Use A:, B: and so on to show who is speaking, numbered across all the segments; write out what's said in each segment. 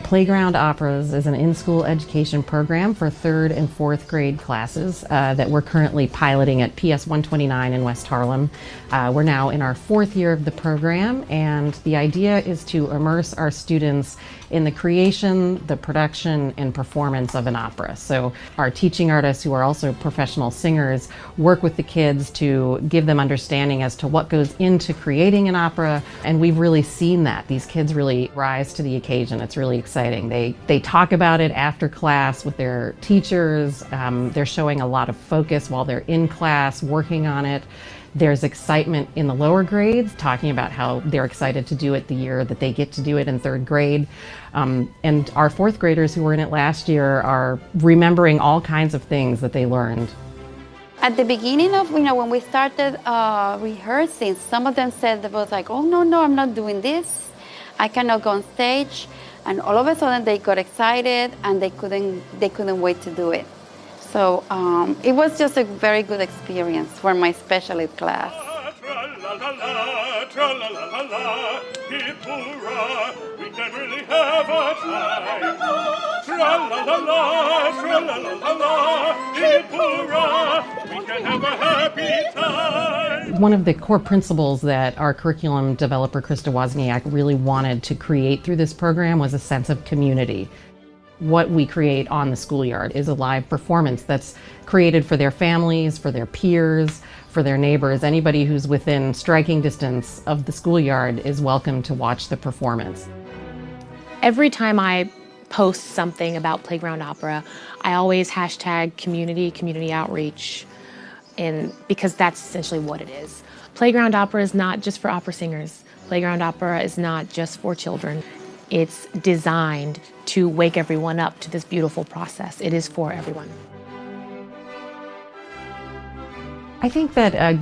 A: Playground Operas is an in-school education program for 3rd and 4th grade classes that we're currently piloting at PS 129 in West Harlem. We're now in our 4th year of the program, and the idea is to immerse our students in the creation, the production, and performance of an opera. So our teaching artists, who are also professional singers, work with the kids to give them understanding as to what goes into creating an opera, and we've really seen that. These kids really rise to the occasion. It's really exciting. They talk about it after class with their teachers. They're showing a lot of focus while they're in class working on it. There's excitement in the lower grades, talking about how they're excited to do it the year that they get to do it in 3rd grade. And our 4th graders who were in it last year are remembering all kinds of things that they learned.
B: At the beginning of, when we started rehearsing, some of them said, they was like, oh, no, I'm not doing this. I cannot go on stage. And all of a sudden they got excited and they couldn't wait to do it. So it was just a very good experience for my special ed class. We can really have a time. We can have a happy time. One of the core principles that our curriculum developer, Krista Wozniak, really wanted to create through this program was a sense of community. What we create on the schoolyard is a live performance that's created for their families, for their peers, for their neighbors. Anybody who's within striking distance of the schoolyard is welcome to watch the performance.
C: Every time I post something about Playground Opera, I always hashtag community outreach, because that's essentially what it is. Playground Opera is not just for opera singers. Playground Opera is not just for children. It's designed to wake everyone up to this beautiful process. It is for everyone.
A: I think that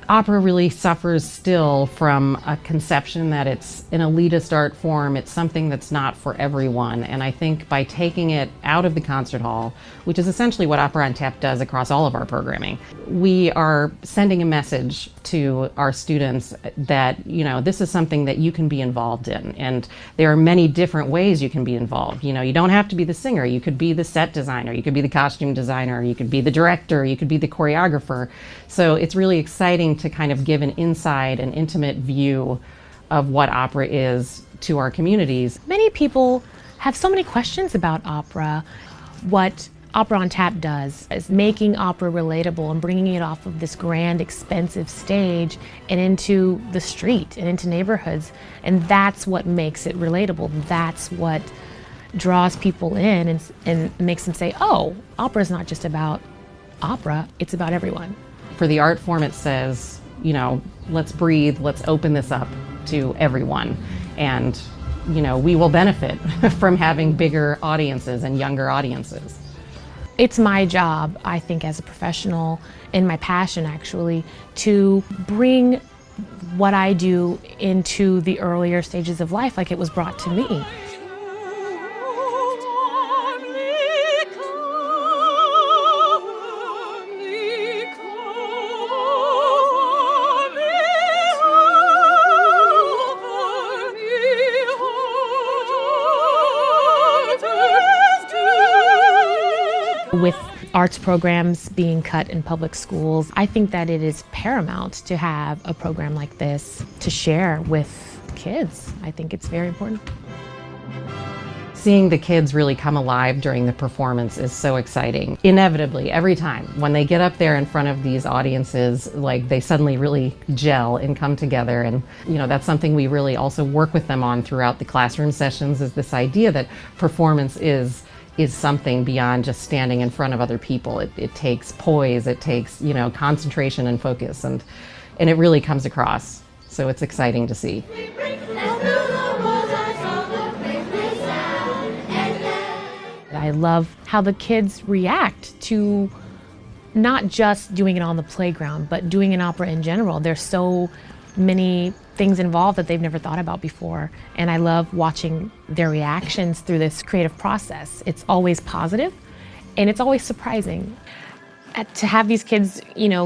A: opera really suffers still from a conception that it's an elitist art form. It's something that's not for everyone. And I think by taking it out of the concert hall, which is essentially what Opera on Tap does across all of our programming, we are sending a message to our students that, this is something that you can be involved in. And there are many different ways you can be involved. You don't have to be the singer. You could be the set designer. You could be the costume designer. You could be the director. You could be the choreographer. So it's really exciting to kind of give an inside and intimate view of what opera is to our communities.
C: Many people have so many questions about opera. What Opera on Tap does is making opera relatable and bringing it off of this grand, expensive stage and into the street and into neighborhoods. And that's what makes it relatable. That's what draws people in and makes them say, oh, opera is not just about opera, it's about everyone.
A: For the art form, it says, let's breathe, let's open this up to everyone. And, we will benefit from having bigger audiences and younger audiences.
C: It's my job, I think, as a professional, and my passion actually, to bring what I do into the earlier stages of life like it was brought to me. With arts programs being cut in public schools, I think that it is paramount to have a program like this to share with kids. I think it's very important.
A: Seeing the kids really come alive during the performance is so exciting. Inevitably, every time, when they get up there in front of these audiences, they suddenly really gel and come together. And that's something we really also work with them on throughout the classroom sessions, is this idea that performance is something beyond just standing in front of other people. It takes poise, it takes, concentration and focus, and it really comes across. So it's exciting to see.
C: I love how the kids react to not just doing it on the playground, but doing an opera in general. There's so many things involved that they've never thought about before. And I love watching their reactions through this creative process. It's always positive and it's always surprising. To have these kids,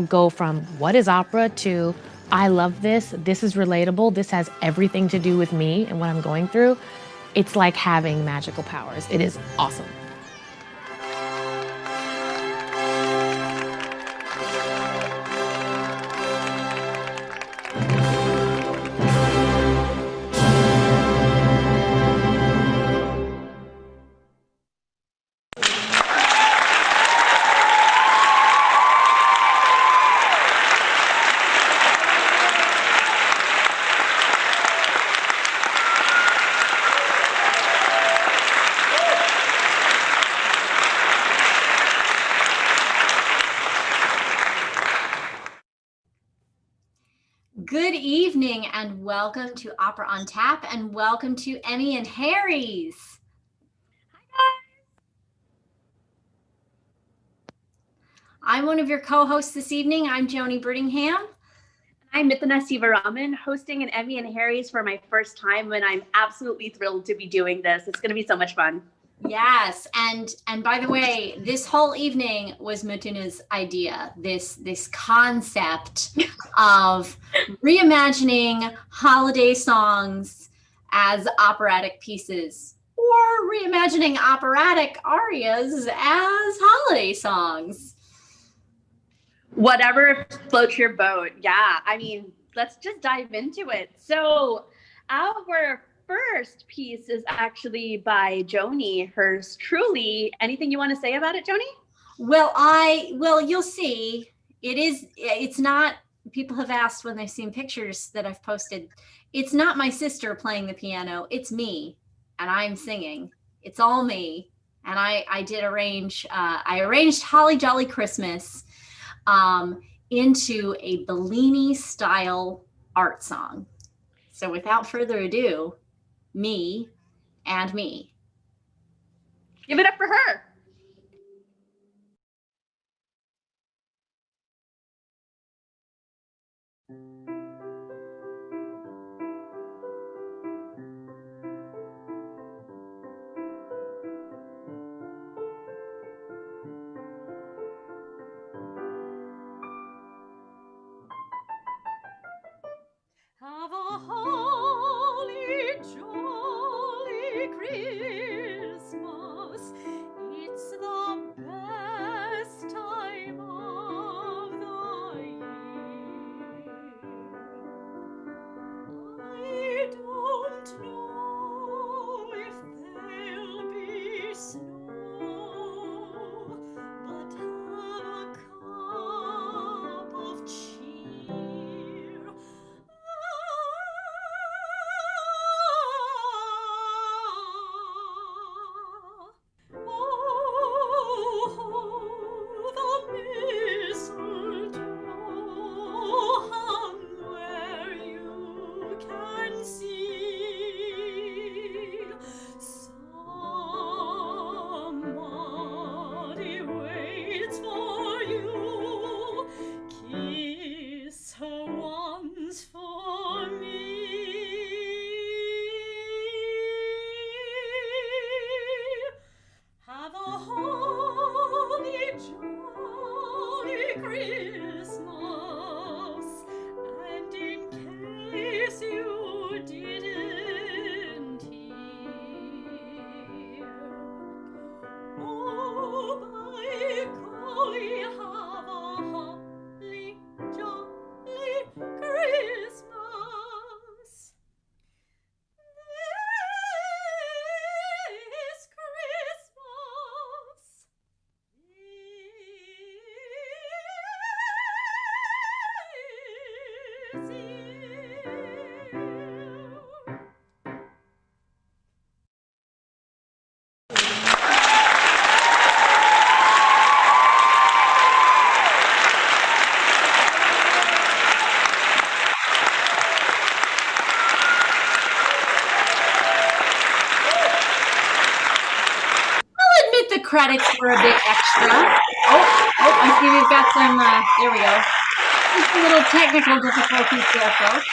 C: go from what is opera to I love this is relatable, this has everything to do with me and what I'm going through, it's like having magical powers. It is awesome.
D: Good evening and welcome to Opera on Tap and welcome to Emmy and Harry's. Hi guys. I'm one of your co-hosts this evening. I'm Joanie Brittingham.
E: I'm Mithuna Sivaraman, hosting an Emmy and Harry's for my first time, and I'm absolutely thrilled to be doing this. It's going to be so much fun.
D: Yes, and by the way, this whole evening was Mithuna's idea. This concept of reimagining holiday songs as operatic pieces, or reimagining operatic arias as holiday songs.
E: Whatever floats your boat. Yeah, I mean, let's just dive into it. So our first piece is actually by Joanie, hers truly. Anything you want to say about it, Joanie?
D: Well, you'll see. It's not, people have asked when they've seen pictures that I've posted, it's not my sister playing the piano, it's me, and I'm singing. It's all me. And I did arrange, I arranged Holly Jolly Christmas into a Bellini style art song. So without further ado, me and me.
E: Give it up for her.
B: Have a holly jolly Christmas. It's the best time of the year. I don't know if there'll be snow, but have a cup of cheer. Oh, the mistletoe hung where you can see. Somebody waits for you. Kiss her once for me. Have a holly jolly Christmas, and in case you didn't hear, oh, by golly, have a holly jolly Christmas. This Christmas. This year.
D: I'll admit the credits were a bit extra. I see we've got some, there we go. Just a little technical difficulties there, folks.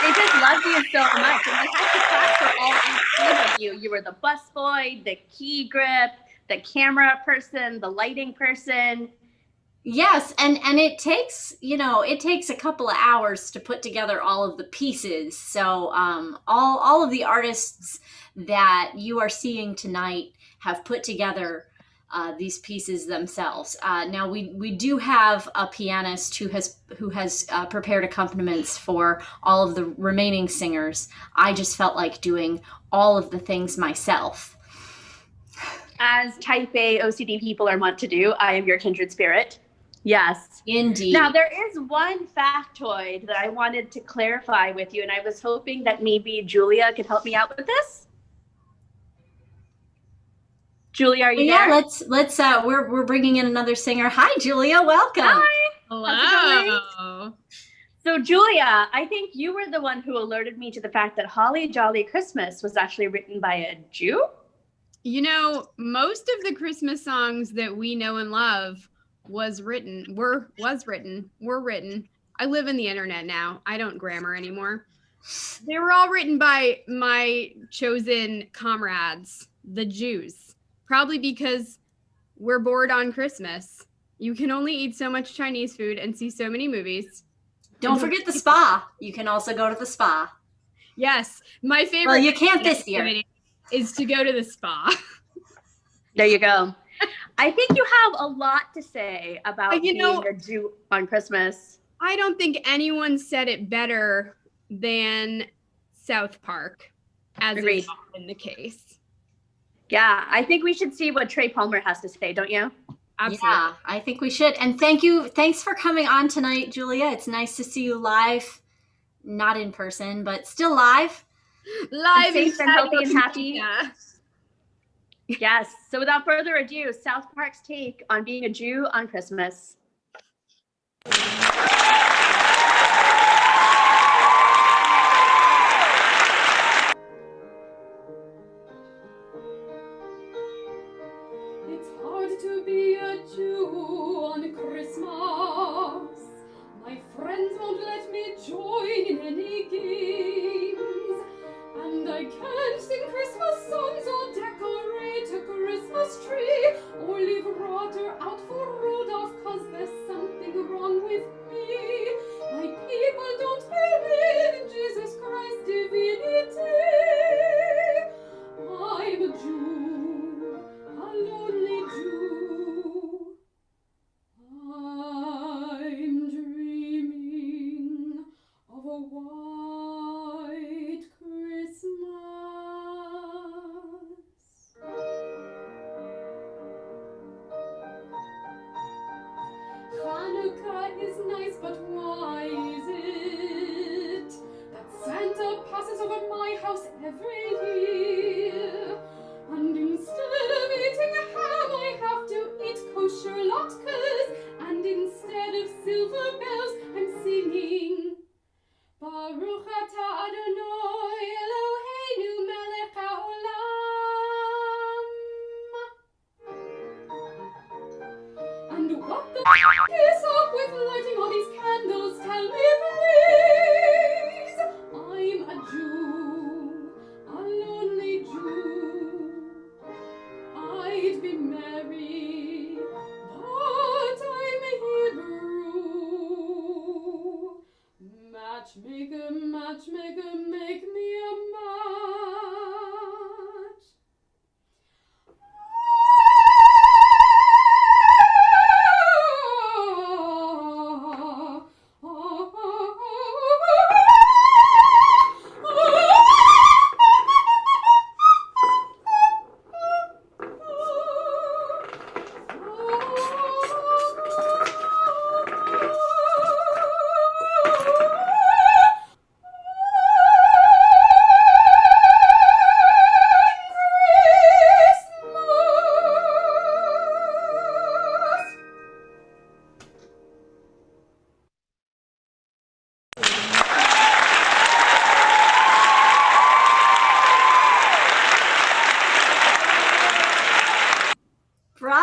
E: They just loved you so much, and they had to clap for all 18 of you. You were the busboy, the key grip, the camera person, the lighting person.
D: Yes, and it takes, it takes a couple of hours to put together all of the pieces. So all of the artists that you are seeing tonight have put together these pieces themselves. Now we do have a pianist who has prepared accompaniments for all of the remaining singers. I just felt like doing all of the things myself.
E: As type A OCD people are wont to do, I am your kindred spirit. Yes.
D: Indeed.
E: Now, there is one factoid that I wanted to clarify with you, and I was hoping that maybe Julia could help me out with this. Julia, are you there?
D: Yeah, let's we're bringing in another singer. Hi, Julia, welcome.
E: Hi.
F: Hello.
E: So, Julia, I think you were the one who alerted me to the fact that Holly Jolly Christmas was actually written by a Jew.
F: You know, most of the Christmas songs that we know and love were written. I live in the internet now. I don't grammar anymore. They were all written by my chosen comrades, the Jews. Probably because we're bored on Christmas. You can only eat so much Chinese food and see so many movies.
D: Don't forget the spa. You can also go to the spa.
F: Yes, my favorite.
D: Well, you can't this year.
F: Is to go to the spa.
E: There you go. I think you have a lot to say about being a Jew on Christmas.
F: I don't think anyone said it better than South Park, as is often the case.
E: Yeah, I think we should see what Trey Palmer has to say, don't you?
F: Absolutely.
D: Yeah, I think we should. And thanks for coming on tonight, Julia. It's nice to see you live, not in person, but still live.
E: Live and safe and healthy and happy. Yeah. Yes. So without further ado, South Park's take on being a Jew on Christmas.
G: It's hard to be a Jew on Christmas. My friends won't let me join in any games. And I can't sing Christmas songs or decorate a Christmas tree or leave water out for Rudolph, 'cause there's something wrong with me. My people don't believe in Jesus Christ's divinity. I'm a Jew, a lonely Jew. I'm dreaming of a white Christmas. Hanukkah is nice, but why is it that Santa passes over my house every year? And instead of eating ham, I have to eat kosher latkes. And instead of silver bells, I'm singing Baruch atah Adonai Eloheinu melech haolam. And what the is up with lighting all these candles? Tell me, please. I'm a Jew, a lonely Jew. I'd be merry, but I'm Hebrew. Matchmaker, matchmaker, make me a match.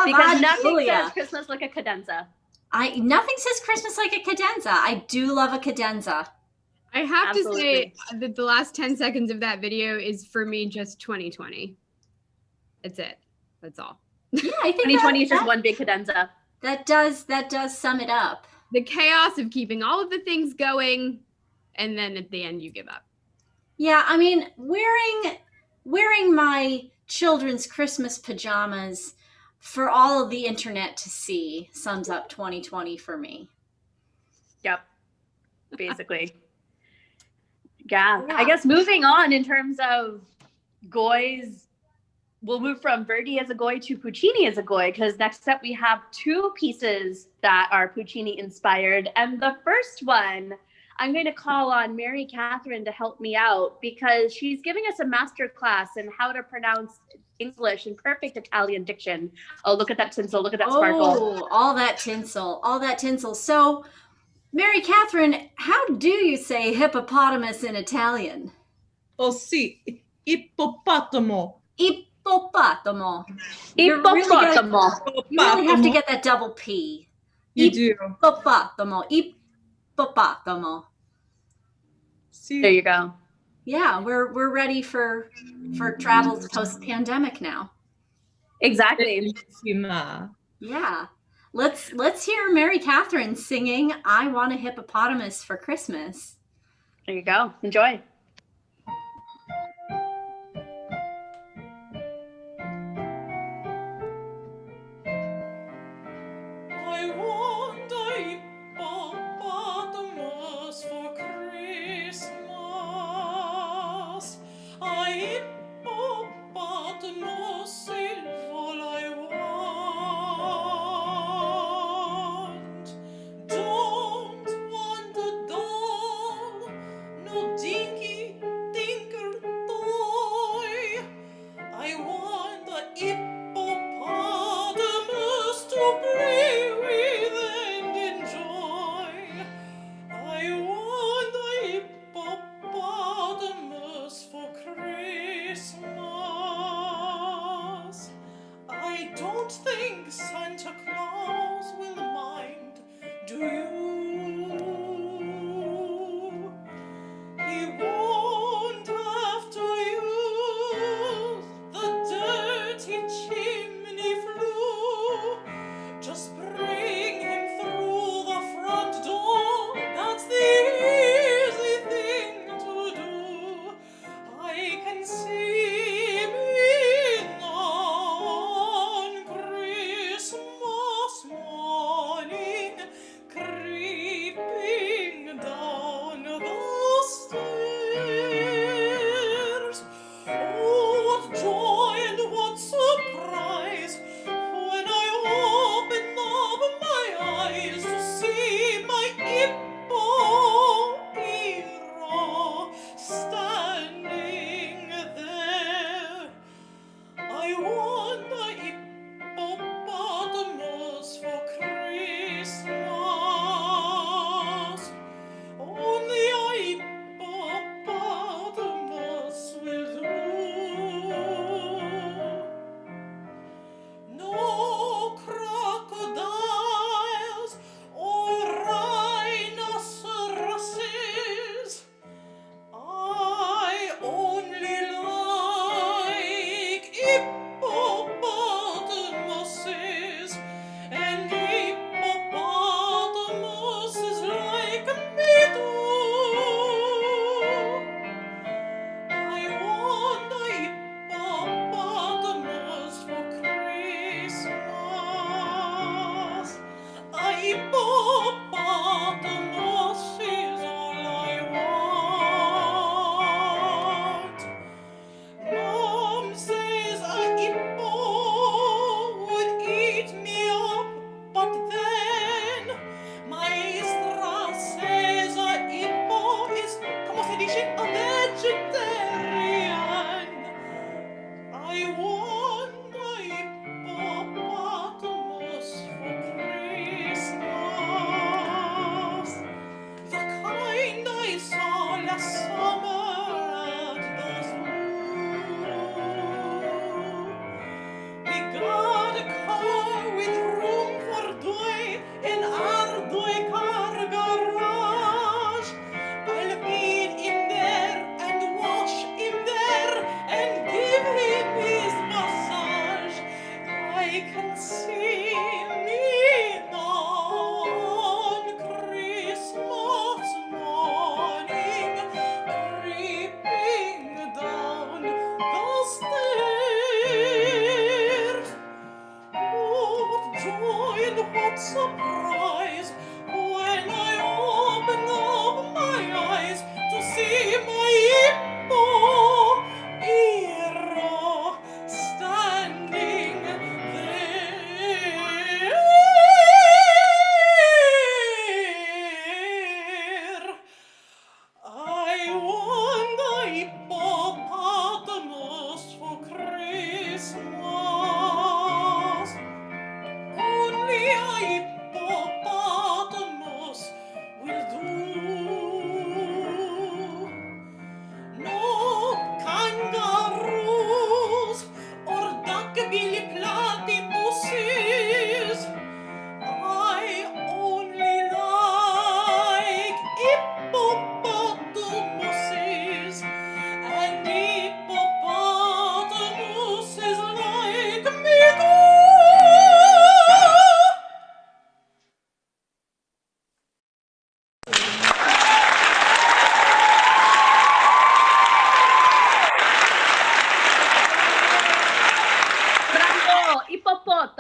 E: Because nothing says Christmas like a cadenza.
D: Nothing says Christmas like a cadenza. I do love a cadenza.
F: I have to say that the last 10 seconds of that video is for me just 2020. That's it. That's all.
D: Yeah, I think
E: 2020 is just one big cadenza.
D: That does sum it up.
F: The chaos of keeping all of the things going, and then at the end you give up.
D: Yeah, I mean, wearing my children's Christmas pajamas for all of the internet to see sums up 2020 for me.
E: Yep. Basically. Yeah. I guess moving on in terms of goys, we'll move from Verdi as a goy to Puccini as a goy, because next up we have two pieces that are Puccini inspired. And the first one, I'm going to call on Mary Catherine to help me out, because she's giving us a master class in how to pronounce English in perfect Italian diction. Oh, look at that tinsel. Look at that sparkle.
D: Oh, all that tinsel, all that tinsel. So, Mary Catherine, how do you say hippopotamus in Italian?
B: Oh, sì, ippopotamo.
D: Ippopotamo.
E: Ippopotamo.
D: You really have to get that double P.
B: You do.
D: Ippopotamo. Ippopotamo.
B: See?
E: There you go.
D: Yeah, we're ready for travels post-pandemic now.
E: Exactly.
D: Yeah. Let's hear Mary Catherine singing I Want a Hippopotamus for Christmas.
E: There you go. Enjoy.
B: I want a hippopotamus for Christmas. A hippopotamus is all I want. Don't want a doll, no dinky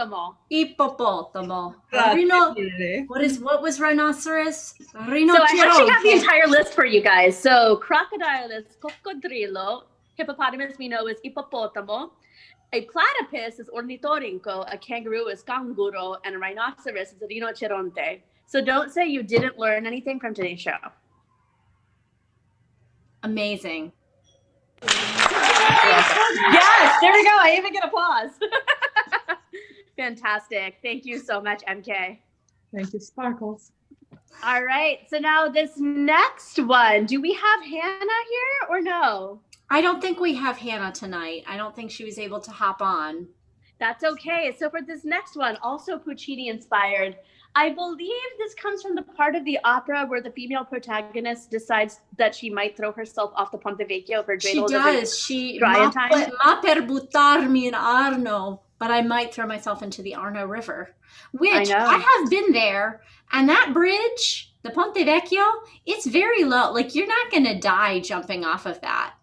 E: Ippopotamo.
D: Ippopotamo.
H: Grazie.
D: What was rhinoceros?
E: So I actually have the
D: Rinoceronte.
E: entire list for you guys. So crocodile is coccodrillo. Hippopotamus we know is ippopotamo. A platypus is ornithorynco. A kangaroo is canguro. And a rhinoceros is rinoceronte. So don't say you didn't learn anything from today's show.
D: Amazing.
E: Yes, there we go. I even get applause. Fantastic. Thank you so much, MK.
H: Thank you, Sparkles.
E: All right. So now this next one, do we have Hannah here or no?
D: I don't think we have Hannah tonight. I don't think she was able to hop on.
E: That's okay. So for this next one, also Puccini inspired, I believe this comes from the part of the opera where the female protagonist decides that she might throw herself off the Ponte Vecchio if her
D: She
E: dreidel
D: does. She
E: dry in time.
D: ma per buttarmi in Arno, but I might throw myself into the Arno River, which
E: I know.
D: I have been there. And that bridge, the Ponte Vecchio, it's very low. Like you're not going to die jumping off of that.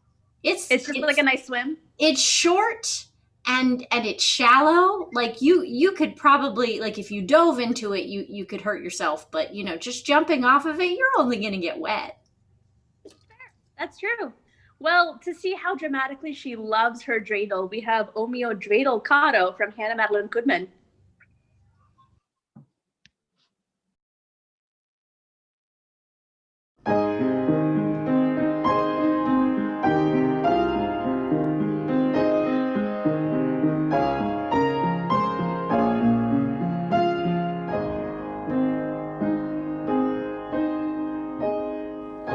E: It's just like a nice swim.
D: It's short and it's shallow. Like you could probably, like if you dove into it, you could hurt yourself. But just jumping off of it, you're only going to get wet.
E: That's true. Well, to see how dramatically she loves her dreidel, we have O mio dreidel caro from Hannah Madeline Goodman.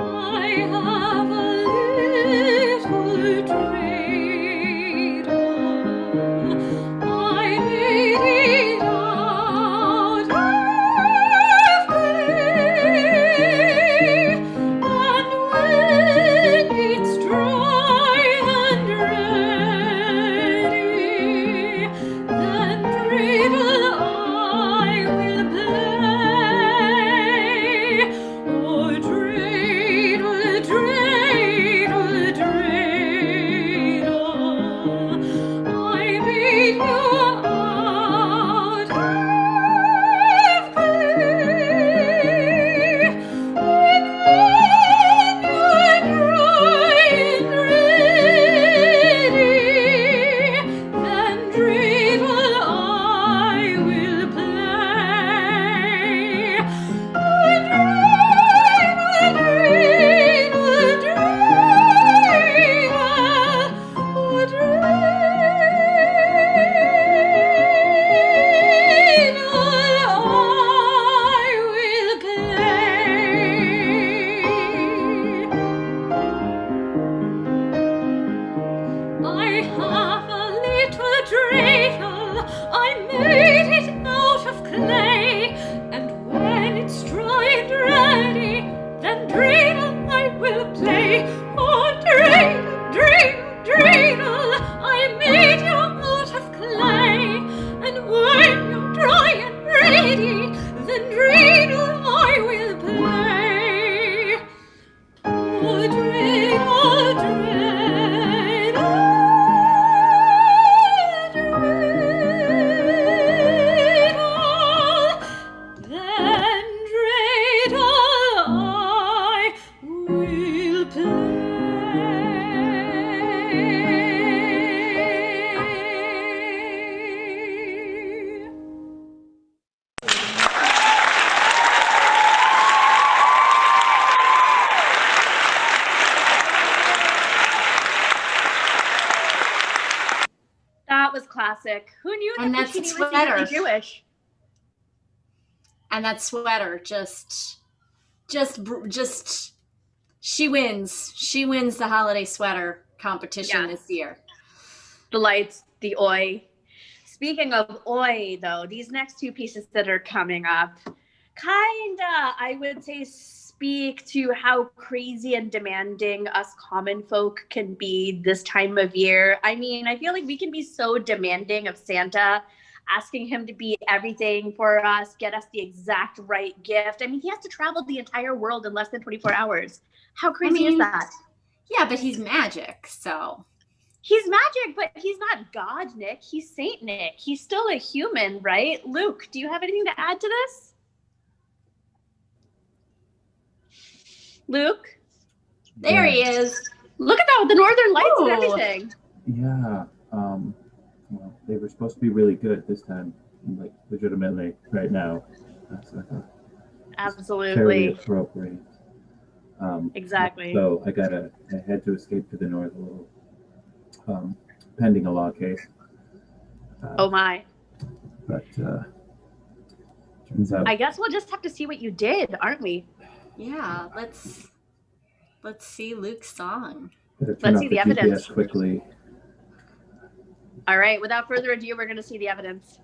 G: I have a little dreidel. I made it out of clay, and when it's dry and ready, then dreidel I will play. Oh, dreidel, dreidel, dreidel, I made you out of clay. And when you're dry and ready, then dreidel I will play. Oh, I have a little dreidel, I made it out of clay, and when it's dry and ready, then dreidel I will play. Oh, dreidel, dreidel, dreidel, I made you out of clay, and when you're dry and ready, then dreidel I will play. Oh, dreidel, dreidel, dreidel, then dreidel I will play.
E: That was classic. Who knew that
D: And that's
E: Puccini
D: a
E: was
D: sweater.
E: secretly Jewish?
D: And that sweater just she wins. She wins the holiday sweater competition
E: Yes.
D: this year.
E: The lights, the oi. Speaking of oi, though, these next two pieces that are coming up, kinda, I would say, speak to how crazy and demanding us common folk can be this time of year. I mean, I feel like we can be so demanding of Santa, asking him to be everything for us, get us the exact right gift. I mean, he has to travel the entire world in less than 24 hours. How crazy is that?
D: Yeah, but he's magic, so
E: He's magic, but he's not God, Nick. He's Saint Nick. He's still a human, right? Luke, do you have anything to add to this? Luke?
D: There he is.
E: Look at that with the northern lights and
D: Ooh.
E: everything.
I: Yeah. Well, they were supposed to be really good this time, like legitimately right now. That's fairly
E: Absolutely.
I: appropriate.
E: Exactly.
I: So I had to escape to the north a little, pending a law case.
E: Oh my.
I: But turns out
E: I guess we'll just have to see what you did, aren't we?
D: Yeah, let's see Luke's song.
E: Let's see the
I: GPS
E: evidence.
I: quickly.
E: All right, without further ado, we're going to see the evidence.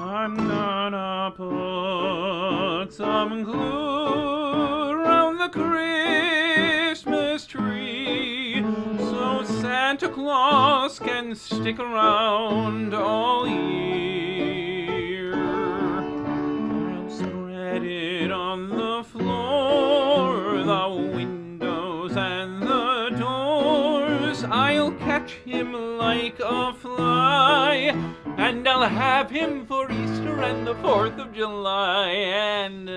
J: I'm gonna put some glue around the Christmas tree so Santa Claus can stick around all year. I'll spread it on the floor, the windows and the doors. I'll catch him like a fly, and I'll have him for Easter and the 4th of July. And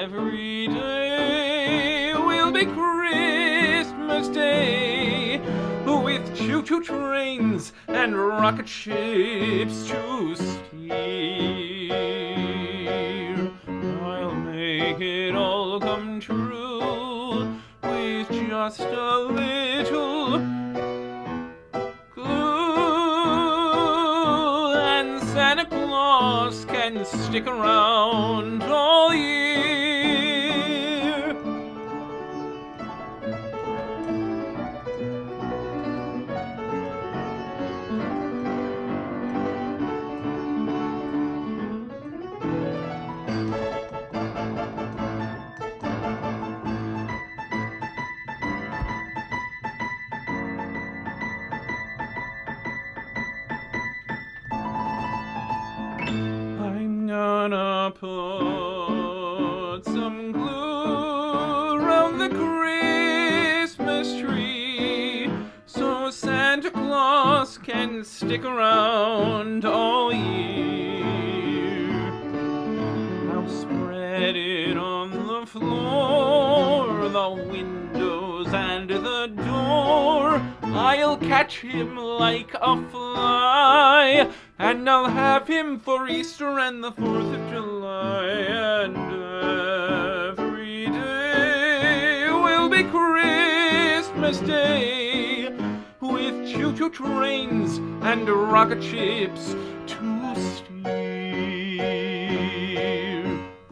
J: every day will be Christmas Day, with choo-choo trains and rocket ships to steer. I'll make it all come true with just a little glue, and Santa Claus can stick around all year. I'm gonna put some glue around the Christmas tree so Santa Claus can stick around all year. I'll spread it on the floor, the windows and the door. I'll catch him like a fly, and I'll have him for Easter and the 4th of July. And every day will be Christmas Day, with choo-choo trains and rocket ships to steer.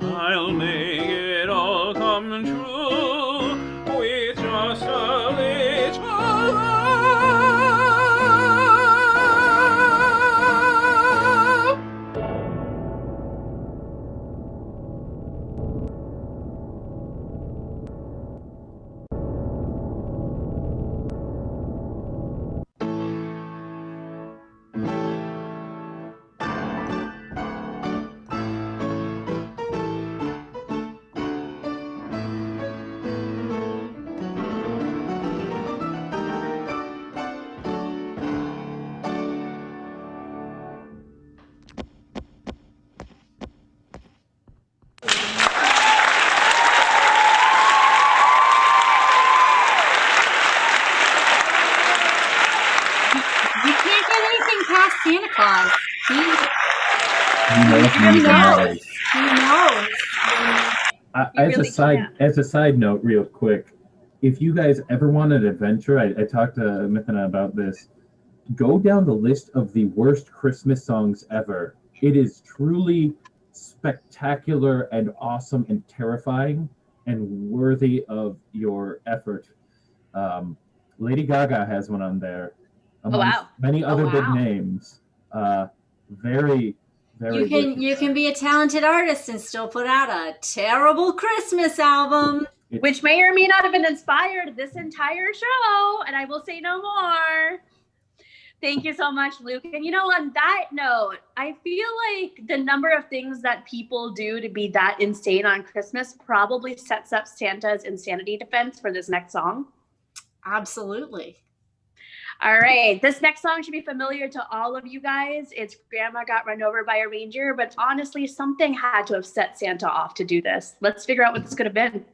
J: I'll make it all come true with just a little
D: You can't get anything past Santa Claus.
I: He knows.
D: He knows.
I: As a side note, real quick, if you guys ever want an adventure, I talked to Mithuna about this. Go down the list of the worst Christmas songs ever. It is truly spectacular and awesome and terrifying and worthy of your effort. Lady Gaga has one on there, amongst many other big names. Very, Very
D: You can be a talented artist and still put out a terrible Christmas album.
E: Which may or may not have been inspired this entire show, and I will say no more. Thank you so much, Luke. And on that note, I feel like the number of things that people do to be that insane on Christmas probably sets up Santa's insanity defense for this next song.
D: Absolutely.
E: All right. This next song should be familiar to all of you guys. It's Grandma Got Run Over by a Reindeer, but honestly, something had to have set Santa off to do this. Let's figure out what this could have been.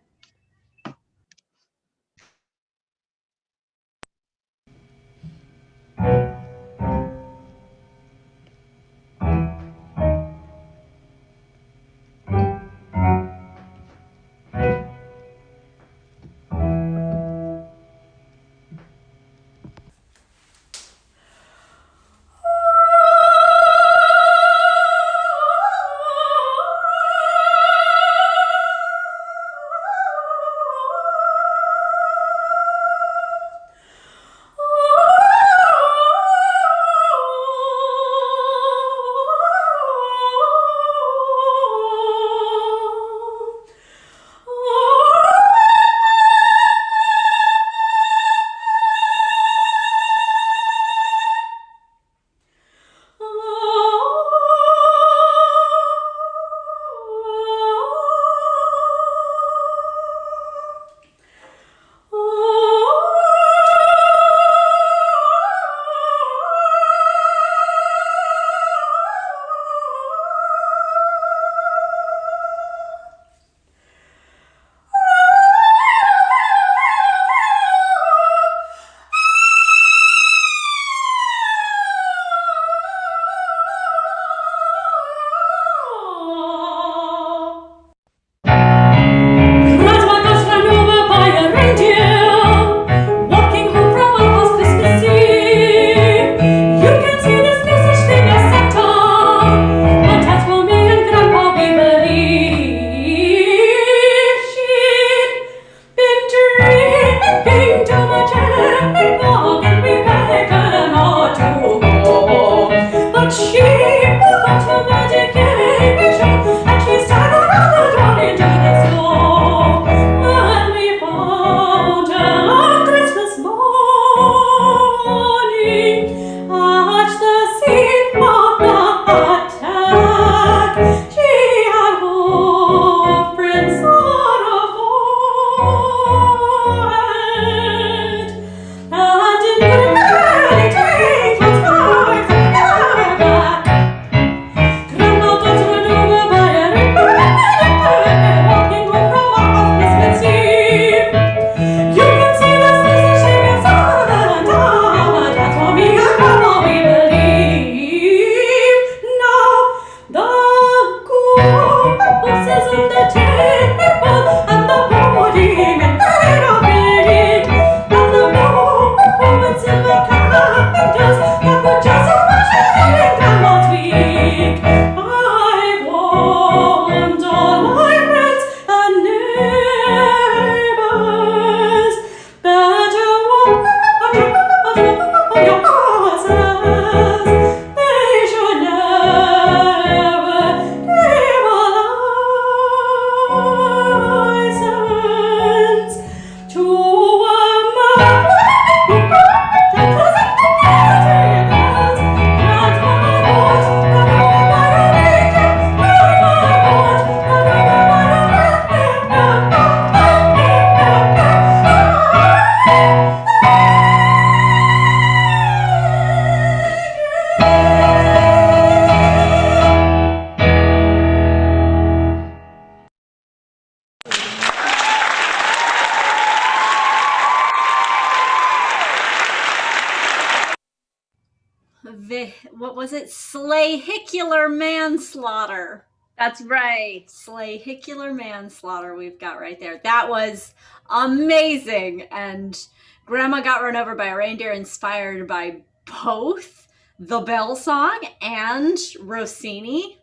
D: What was it? Slahicular manslaughter.
E: That's right.
D: Slahicular manslaughter we've got right there. That was amazing. And Grandma Got Run Over by a Reindeer, inspired by both the Bell Song and Rossini.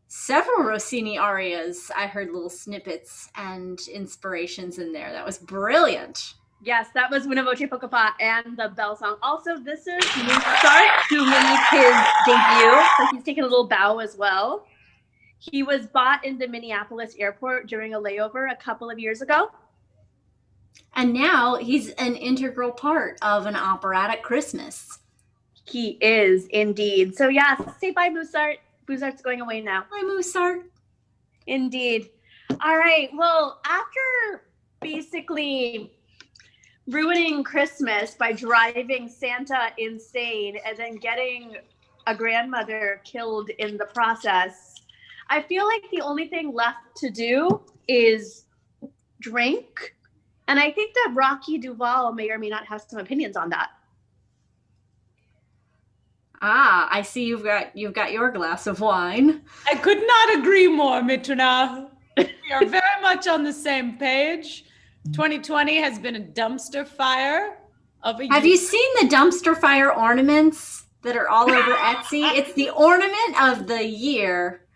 D: Several Rossini arias. I heard little snippets and inspirations in there. That was brilliant.
E: Yes, that was Una Voce Pocopa and the Bell Song. Also, this is Mozart, who made his debut. So he's taking a little bow as well. He was bought in the Minneapolis airport during a layover a couple of years ago.
D: And now he's an integral part of an operatic Christmas.
E: He is indeed. So yeah, say bye, Mozart. Mozart's going away now.
D: Bye, Mozart.
E: Indeed. All right. Well, after basically ruining Christmas by driving Santa insane and then getting a grandmother killed in the process, I feel like the only thing left to do is drink. And I think that Rocky Duvall may or may not have some opinions on that.
D: Ah, I see you've got your glass of wine.
K: I could not agree more, Mithuna. We are very much on the same page. 2020 has been a dumpster fire of a
D: Have
K: year.
D: you seen the dumpster fire ornaments that are all over Etsy? It's the ornament of the year.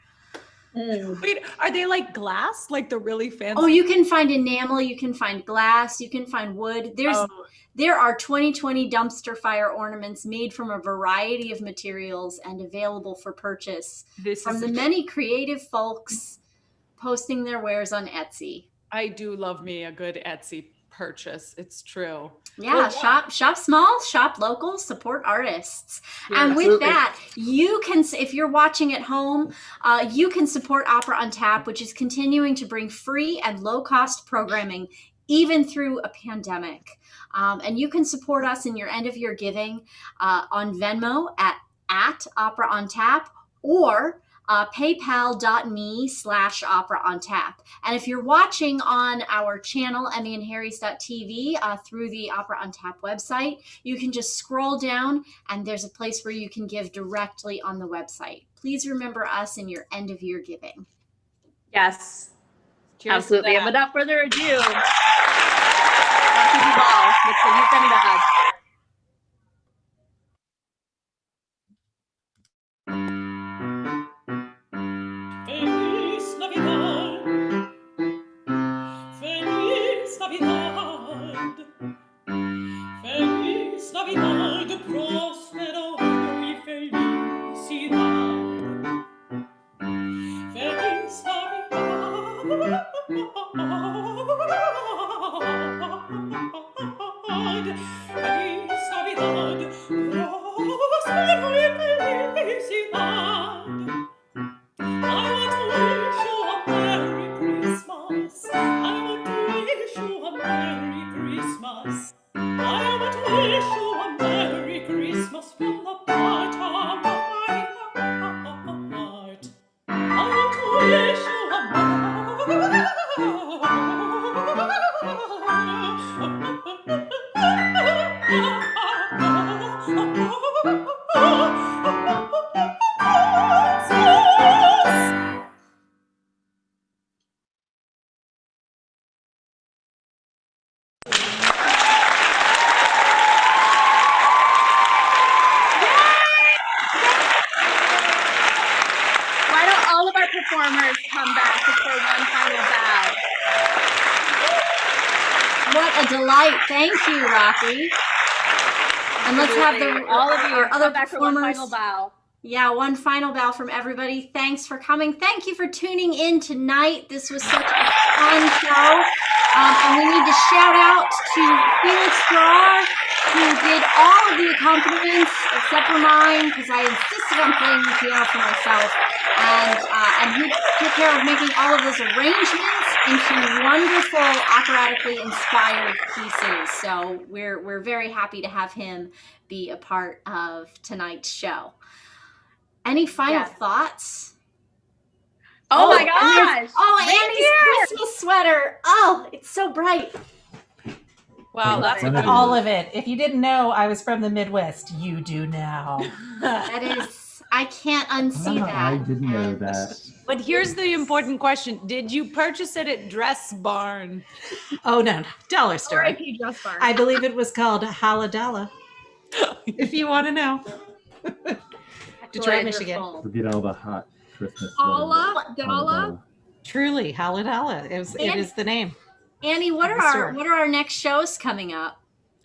K: Wait, are they like glass? Like the really fancy?
D: Oh, you can find enamel, you can find glass, you can find wood. There are 2020 dumpster fire ornaments made from a variety of materials and available for purchase from the many creative folks posting their wares on Etsy.
K: I do love me a good Etsy purchase. It's true.
D: Yeah, shop small, shop local, support artists.
K: Yeah,
D: and with
K: absolutely.
D: that, you can, if you're watching at home, you can support Opera on Tap, which is continuing to bring free and low-cost programming even through a pandemic. And you can support us in your end-of-year giving on Venmo at Opera on Tap or paypal.me/Opera on Tap. And if you're watching on our channel, emmyandharrys.tv, through the Opera on Tap website, you can just scroll down and there's a place where you can give directly on the website. Please remember us in your end of year giving.
E: Yes,
K: Cheers
E: absolutely.
K: to
E: And
K: that.
E: without further ado, Rocky Duvall with the Youth Sending the Hug.
L: Feliz Navidad, Feliz Navidad, Feliz Navidad, próspero año y felicidad. Feliz Navidad, Feliz Navidad, próspero y felicidad. I want to wish you a Merry Christmas. I want to wish you a Merry Christmas. I want to wish you a Merry Christmas from the bottom of my heart. I want to wish you a
E: Why don't all of our performers come back for one final bow?
D: What a delight. Thank you, Rocky. And let's have
E: all of you
D: our other
E: come back for one
D: performers.
E: final bow.
D: Yeah, one final bow from everybody. Thanks for coming. Thank you for tuning in tonight. This was such a fun show. And we need to shout out to Felix Gerard, who did all of the accompaniments except for mine, because I insisted on playing the piano for myself. And he took care of making all of those arrangements into wonderful operatically inspired pieces. So we're very happy to have him be a part of tonight's show. Any final thoughts?
E: Oh my
D: and
E: gosh!
D: Annie's Christmas sweater. Oh, it's so bright.
K: Wow, that's
B: all of it. If you didn't know I was from the Midwest, you do now.
D: That is, I can't unsee that.
I: I didn't know that.
K: But here's the important question. Did you purchase it at Dress Barn?
B: Oh, no. Dollar store.
F: R.I.P. Dress Barn.
B: I believe it was called Haladala. If you want to know. Detroit, Michigan.
I: Forget all the hot Christmas.
F: Alla, Dalla.
B: Truly, Haladala. It is the name.
D: Annie, what are our next shows coming up?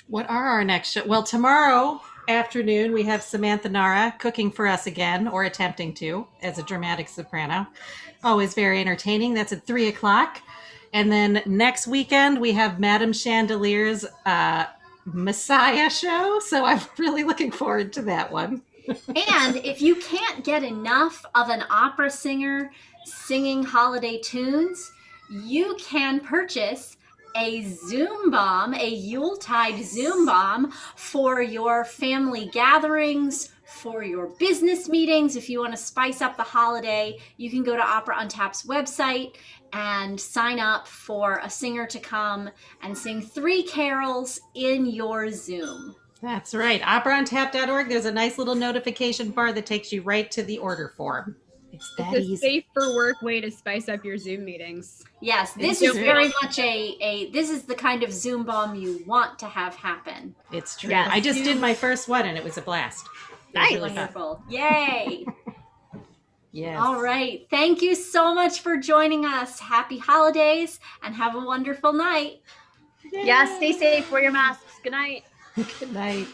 B: What are our next show? Well, tomorrow afternoon we have Samantha Nara cooking for us again, or attempting to, as a dramatic soprano. Always very entertaining. That's at 3:00. And then next weekend we have Madame Chandelier's Messiah show. So I'm really looking forward to that one.
D: And if you can't get enough of an opera singer singing holiday tunes, you can purchase a Zoom bomb, a Yuletide Zoom bomb for your family gatherings, for your business meetings. If you want to spice up the holiday, you can go to Opera Untapped's website and sign up for a singer to come and sing 3 carols in your Zoom.
B: That's right. OperaOnTap.org. There's a nice little notification bar that takes you right to the order form. It's that
F: It's a
B: easy.
F: safe for work way to spice up your Zoom meetings.
D: Yes, this is very much this is the kind of Zoom bomb you want to have happen.
B: It's true.
D: Yes.
B: I just did my first one and it was a blast.
D: Nice.
B: Really
D: Wonderful. Yay.
B: Yes.
D: All right. Thank you so much for joining us. Happy holidays and have a wonderful night.
E: Yeah, stay safe. Wear your masks. Good night.
B: Good night.